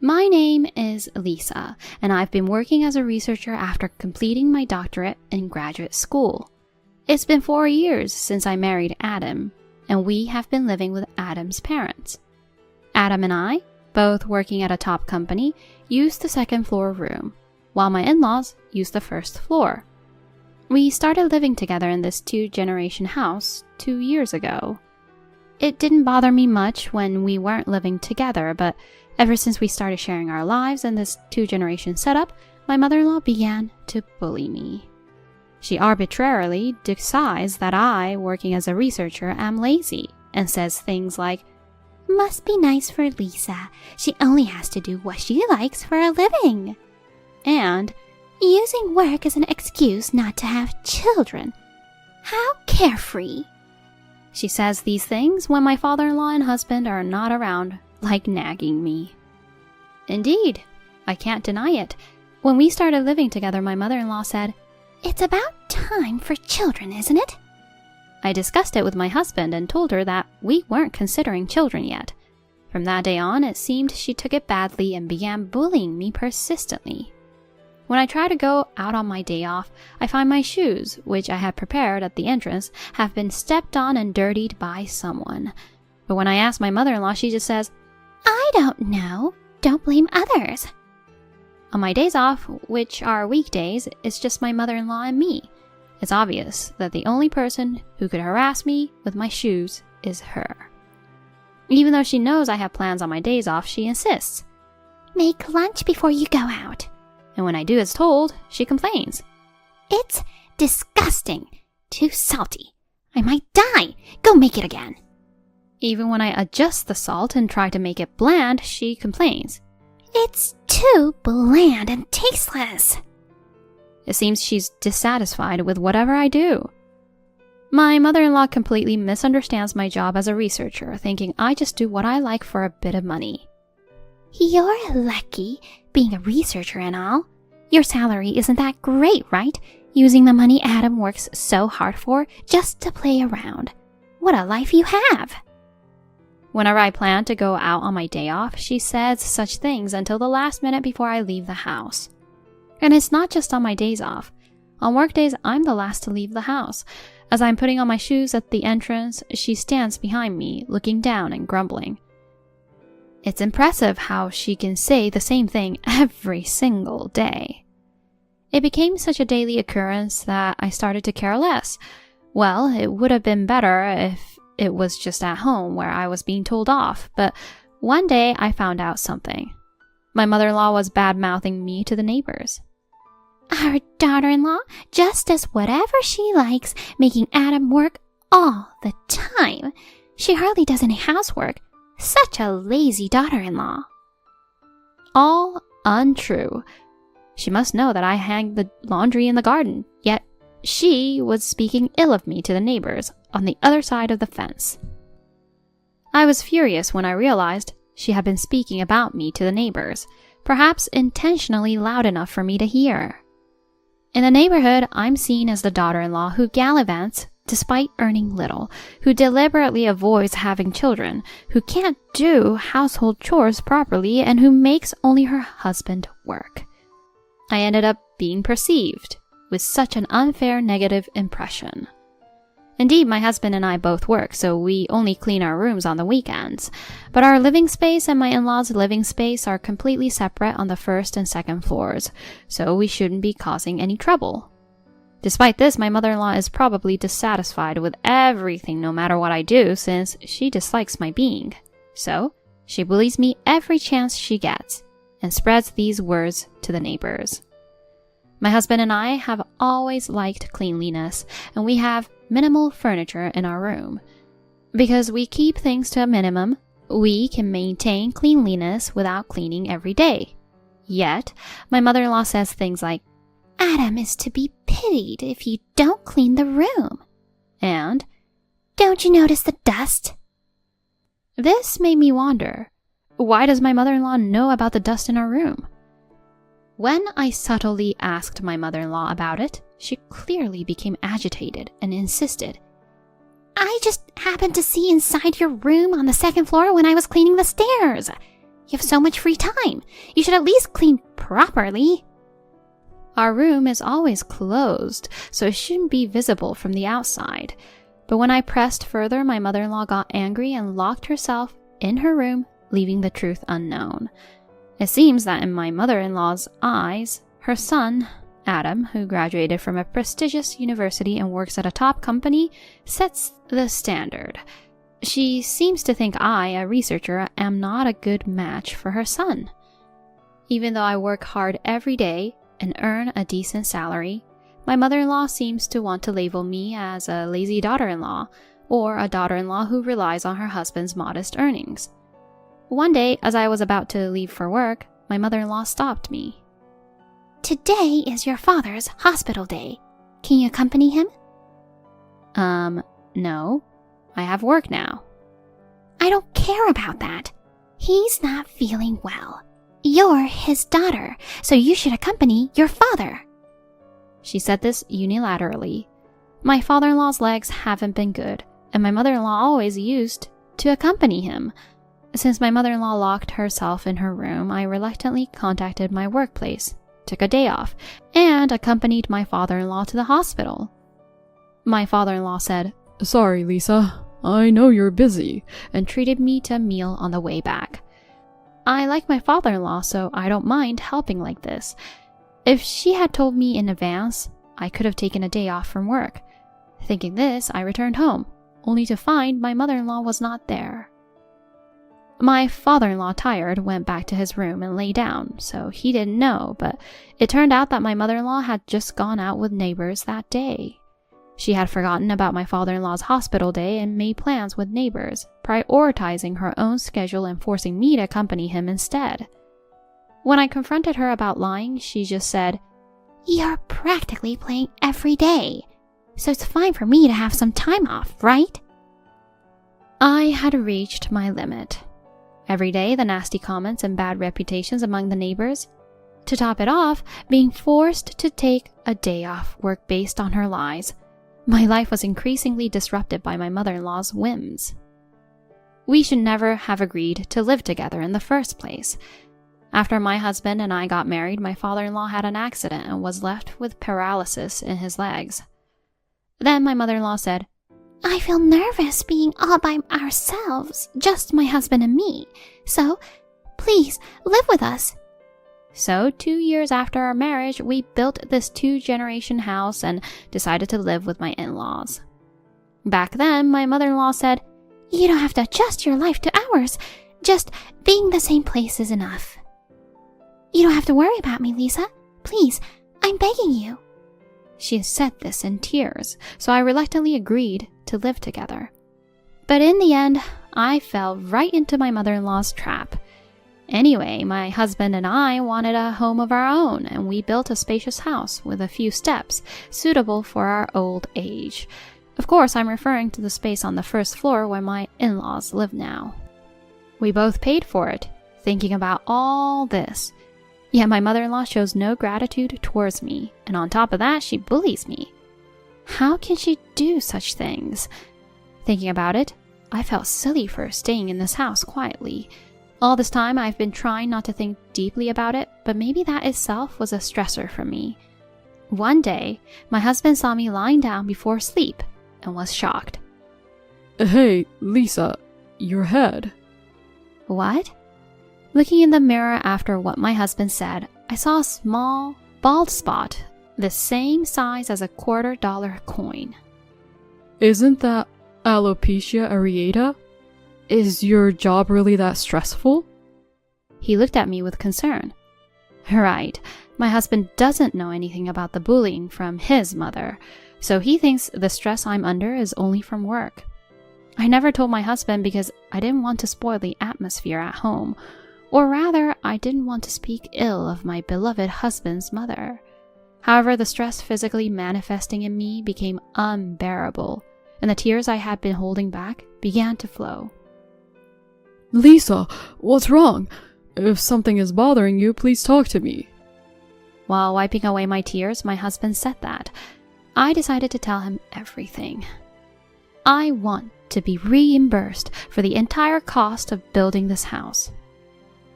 My name is Lisa, and I've been working as a researcher after completing my doctorate in graduate school. It's been 4 years since I married Adam, and we have been living with Adam's parents. Adam and I, both working at a top company, use the second floor room, while my in-laws use the first floor. We started living together in this 2-generation house 2 years ago. It didn't bother me much when we weren't living together, but ever since we started sharing our lives in this 2-generation setup, my mother-in-law began to bully me. She arbitrarily decides that I, working as a researcher, am lazy and says things like, "Must be nice for Lisa. She only has to do what she likes for a living." And, "Using work as an excuse not to have children. How carefree." She says these things when my father-in-law and husband are not around, like nagging me. Indeed, I can't deny it. When we started living together, my mother-in-law said, "It's about time for children, isn't it?" I discussed it with my husband and told her that we weren't considering children yet. From that day on, it seemed she took it badly and began bullying me persistently. When I try to go out on my day off, I find my shoes, which I had prepared at the entrance, have been stepped on and dirtied by someone. But when I ask my mother-in-law, she just says, "I don't know. Don't blame others." On my days off, which are weekdays, it's just my mother-in-law and me. It's obvious that the only person who could harass me with my shoes is her. Even though she knows I have plans on my days off, she insists, "Make lunch before you go out." And when I do as told, she complains. "It's disgusting. Too salty. I might die. Go make it again." Even when I adjust the salt and try to make it bland, she complains. "It's too bland and tasteless." It seems she's dissatisfied with whatever I do. My mother-in-law completely misunderstands my job as a researcher, thinking I just do what I like for a bit of money. "You're lucky, being a researcher and all. Your salary isn't that great, right? Using the money Adam works so hard for just to play around. What a life you have." Whenever I plan to go out on my day off, she says such things until the last minute before I leave the house. And it's not just on my days off. On work days, I'm the last to leave the house. As I'm putting on my shoes at the entrance, she stands behind me, looking down and grumbling. It's impressive how she can say the same thing every single day. It became such a daily occurrence that I started to care less. Well, it would have been better if it was just at home where I was being told off, but one day I found out something. My mother-in-law was bad-mouthing me to the neighbors. "Our daughter-in-law just does whatever she likes, making Adam work all the time. She hardly does any housework. Such a lazy daughter-in-law." All untrue. She must know that I hang the laundry in the garden, yet she was speaking ill of me to the neighbors on the other side of the fence. I was furious when I realized she had been speaking about me to the neighbors, perhaps intentionally loud enough for me to hear. In the neighborhood, I'm seen as the daughter-in-law who gallivants despite earning little, who deliberately avoids having children, who can't do household chores properly, and who makes only her husband work. I ended up being perceived with such an unfair negative impression. Indeed, my husband and I both work, so we only clean our rooms on the weekends. But our living space and my in-laws' living space are completely separate on the first and second floors, so we shouldn't be causing any trouble. Despite this, my mother-in-law is probably dissatisfied with everything no matter what I do, since she dislikes my being. So, she bullies me every chance she gets, and spreads these words to the neighbors. My husband and I have always liked cleanliness, and we have minimal furniture in our room. Because we keep things to a minimum, we can maintain cleanliness without cleaning every day. Yet, my mother-in-law says things like, "Adam is to be pitied if you don't clean the room," and "Don't you notice the dust?" This made me wonder, why does my mother-in-law know about the dust in our room? When I subtly asked my mother-in-law about it, she clearly became agitated and insisted, "I just happened to see inside your room on the second floor when I was cleaning the stairs. You have so much free time. You should at least clean properly. Our room is always closed, so it shouldn't be visible from the outside. But when I pressed further, my mother-in-law got angry and locked herself in her room, leaving the truth unknown. It seems that in my mother-in-law's eyes, her son, Adam, who graduated from a prestigious university and works at a top company, sets the standard. She seems to think I, a researcher, am not a good match for her son. Even though I work hard every day and earn a decent salary, my mother-in-law seems to want to label me as a lazy daughter-in-law, or a daughter-in-law who relies on her husband's modest earnings. One day, as I was about to leave for work, my mother-in-law stopped me. Today is your father's hospital day. Can you accompany him? No. I have work now. I don't care about that. He's not feeling well. You're his daughter, so you should accompany your father. She said this unilaterally. My father-in-law's legs haven't been good, and my mother-in-law always used to accompany him. Since my mother-in-law locked herself in her room, I reluctantly contacted my workplace, took a day off, and accompanied my father-in-law to the hospital. My father-in-law said, "Sorry, Lisa, I know you're busy," and treated me to a meal on the way back. I like my father-in-law, so I don't mind helping like this. If she had told me in advance, I could have taken a day off from work. Thinking this, I returned home, only to find my mother-in-law was not there. My father-in-law, tired, went back to his room and lay down, so he didn't know, but it turned out that my mother-in-law had just gone out with neighbors that day. She had forgotten about my father-in-law's hospital day and made plans with neighbors, prioritizing her own schedule and forcing me to accompany him instead. When I confronted her about lying, she just said, "You're practically playing every day, so it's fine for me to have some time off, right?" I had reached my limit. Every day, the nasty comments and bad reputations among the neighbors. To top it off, being forced to take a day off work based on her lies. My life was increasingly disrupted by my mother-in-law's whims. We should never have agreed to live together in the first place. After my husband and I got married, my father-in-law had an accident and was left with paralysis in his legs. Then my mother-in-law said, "I feel nervous being all by ourselves, just my husband and me, so please live with us." So 2 years after our marriage, we built this 2-generation house and decided to live with my in-laws. Back then, my mother-in-law said, "You don't have to adjust your life to ours. Just being the same place is enough." "You don't have to worry about me, Lisa. Please, I'm begging you." She said this in tears, so I reluctantly agreed to live together. But in the end, I fell right into my mother-in-law's trap. Anyway, my husband and I wanted a home of our own, and we built a spacious house with a few steps, suitable for our old age. Of course, I'm referring to the space on the first floor where my in-laws live now. We both paid for it, thinking about all this. Yet my mother-in-law shows no gratitude towards me, and on top of that, she bullies me. How can she do such things? Thinking about it, I felt silly for staying in this house quietly. All this time, I've been trying not to think deeply about it, but maybe that itself was a stressor for me. One day, my husband saw me lying down before sleep and was shocked. "Hey, Lisa, your head." What? Looking in the mirror after what my husband said, I saw a small, bald spot, the same size as a $quarter coin. "Isn't that alopecia areata? Is your job really that stressful?" He looked at me with concern. Right, my husband doesn't know anything about the bullying from his mother, so he thinks the stress I'm under is only from work. I never told my husband because I didn't want to spoil the atmosphere at home, or rather, I didn't want to speak ill of my beloved husband's mother. However, the stress physically manifesting in me became unbearable, and the tears I had been holding back began to flow. "Lisa, what's wrong? If something is bothering you, please talk to me." While wiping away my tears, my husband said that. I decided to tell him everything. I want to be reimbursed for the entire cost of building this house.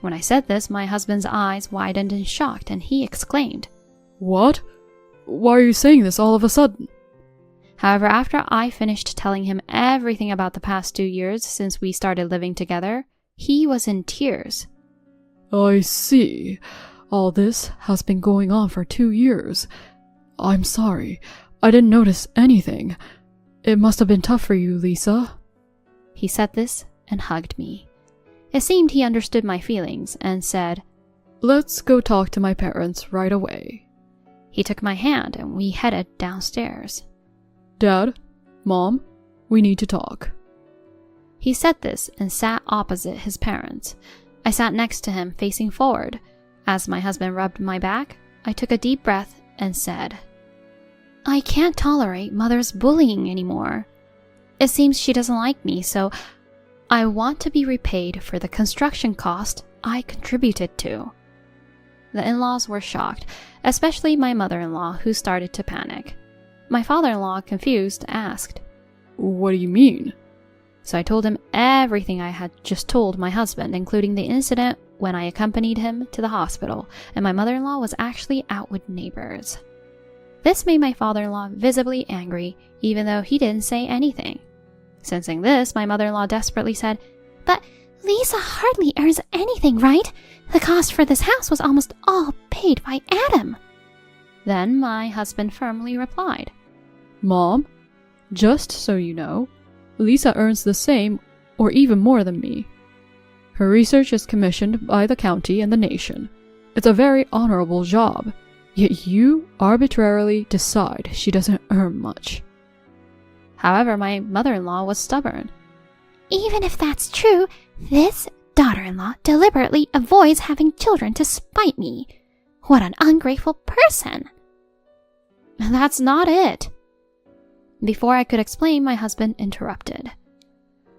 When I said this, my husband's eyes widened in shock and he exclaimed, "What? Why are you saying this all of a sudden?" However, after I finished telling him everything about the past 2 years since we started living together, he was in tears. "I see. All this has been going on for 2 years. I'm sorry. I didn't notice anything. It must have been tough for you, Lisa." He said this and hugged me. It seemed he understood my feelings and said, "Let's go talk to my parents right away." He took my hand and we headed downstairs. "Dad, Mom, we need to talk." He said this and sat opposite his parents. I sat next to him facing forward. As my husband rubbed my back, I took a deep breath and said, "I can't tolerate Mother's bullying anymore. It seems she doesn't like me, so I want to be repaid for the construction cost I contributed to." The in-laws were shocked, especially my mother-in-law, who started to panic. My father-in-law, confused, asked, "What do you mean?" So I told him everything I had just told my husband, including the incident when I accompanied him to the hospital, and my mother-in-law was actually out with neighbors. This made my father-in-law visibly angry, even though he didn't say anything. Sensing this, my mother-in-law desperately said, "But Lisa hardly earns anything, right? The cost for this house was almost all paid by Adam." Then my husband firmly replied, "Mom, just so you know, Lisa earns the same or even more than me. Her research is commissioned by the county and the nation. It's a very honorable job, yet you arbitrarily decide she doesn't earn much." However, my mother-in-law was stubborn. "Even if that's true, this daughter-in-law deliberately avoids having children to spite me. What an ungrateful person!" "That's not it." Before I could explain, my husband interrupted.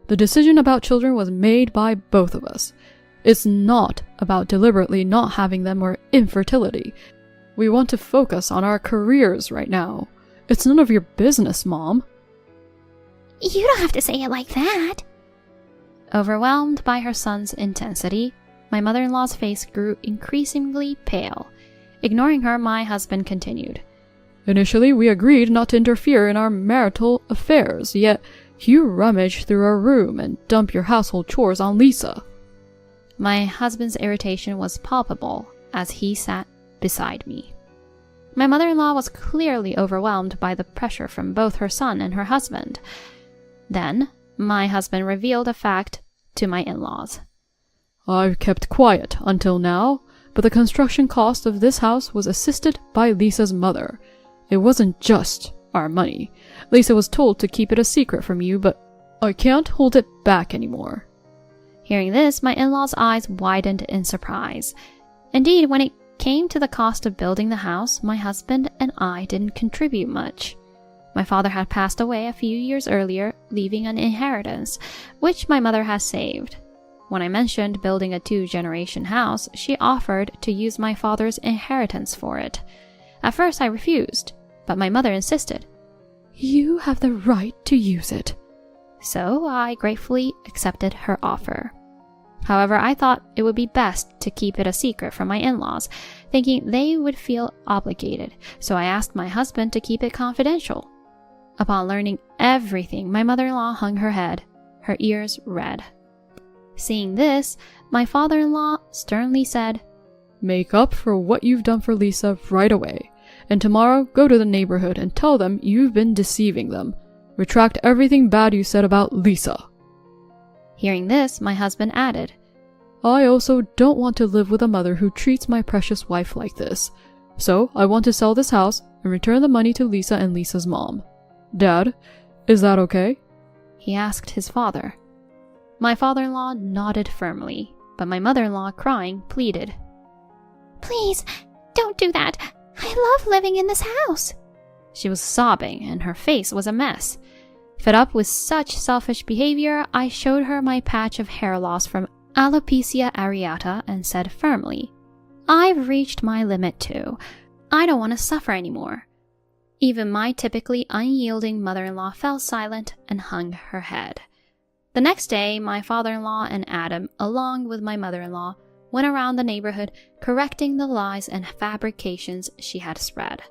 "The decision about children was made by both of us. It's not about deliberately not having them or infertility. We want to focus on our careers right now. It's none of your business, Mom." "You don't have to say it like that." Overwhelmed by her son's intensity, my mother-in-law's face grew increasingly pale. Ignoring her, my husband continued. "Initially, we agreed not to interfere in our marital affairs, yet you rummage through our room and dump your household chores on Lisa." My husband's irritation was palpable as he sat beside me. My mother-in-law was clearly overwhelmed by the pressure from both her son and her husband. Then, my husband revealed a fact to my in-laws. "I've kept quiet until now, but the construction cost of this house was assisted by Lisa's mother. It wasn't just our money. Lisa was told to keep it a secret from you, but I can't hold it back anymore." Hearing this, my in-laws' eyes widened in surprise. Indeed, when it came to the cost of building the house, my husband and I didn't contribute much. My father had passed away a few years earlier, leaving an inheritance, which my mother has saved. When I mentioned building a 2-generation house, she offered to use my father's inheritance for it. At first I refused, but my mother insisted. "You have the right to use it." So I gratefully accepted her offer. However, I thought it would be best to keep it a secret from my in-laws, thinking they would feel obligated, so I asked my husband to keep it confidential. Upon learning everything, my mother-in-law hung her head, her ears red. Seeing this, my father-in-law sternly said, "Make up for what you've done for Lisa right away, and tomorrow go to the neighborhood and tell them you've been deceiving them. Retract everything bad you said about Lisa." Hearing this, my husband added, "I also don't want to live with a mother who treats my precious wife like this. So I want to sell this house and return the money to Lisa and Lisa's mom. Dad, is that okay?" he asked his father. My father-in-law nodded firmly, but my mother-in-law, crying, pleaded, "Please, don't do that. I love living in this house." She was sobbing and her face was a mess. Fed up with such selfish behavior, I showed her my patch of hair loss from alopecia areata and said firmly, "I've reached my limit too. I don't want to suffer anymore." Even my typically unyielding mother-in-law fell silent and hung her head. The next day, my father-in-law and Adam, along with my mother-in-law, went around the neighborhood correcting the lies and fabrications she had spread.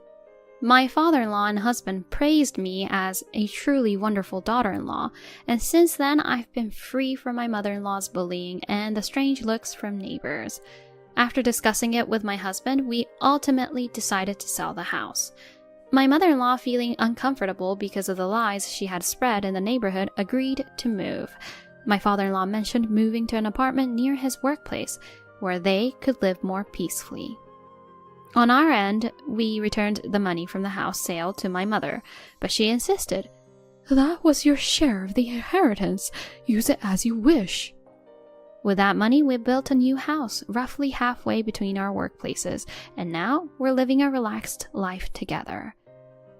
My father-in-law and husband praised me as a truly wonderful daughter-in-law, and since then I've been free from my mother-in-law's bullying and the strange looks from neighbors. After discussing it with my husband, we ultimately decided to sell the house. My mother-in-law, feeling uncomfortable because of the lies she had spread in the neighborhood, agreed to move. My father-in-law mentioned moving to an apartment near his workplace, where they could live more peacefully. On our end, we returned the money from the house sale to my mother, but she insisted. That was your share of the inheritance. Use it as you wish. With that money, we built a new house roughly halfway between our workplaces, and now we're living a relaxed life together.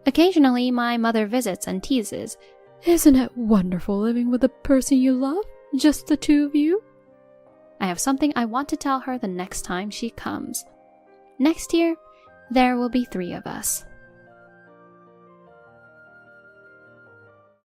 Occasionally, my mother visits and teases. Isn't it wonderful living with the person you love? Just the two of you? I have something I want to tell her the next time she comes. Next year, there will be 3 of us.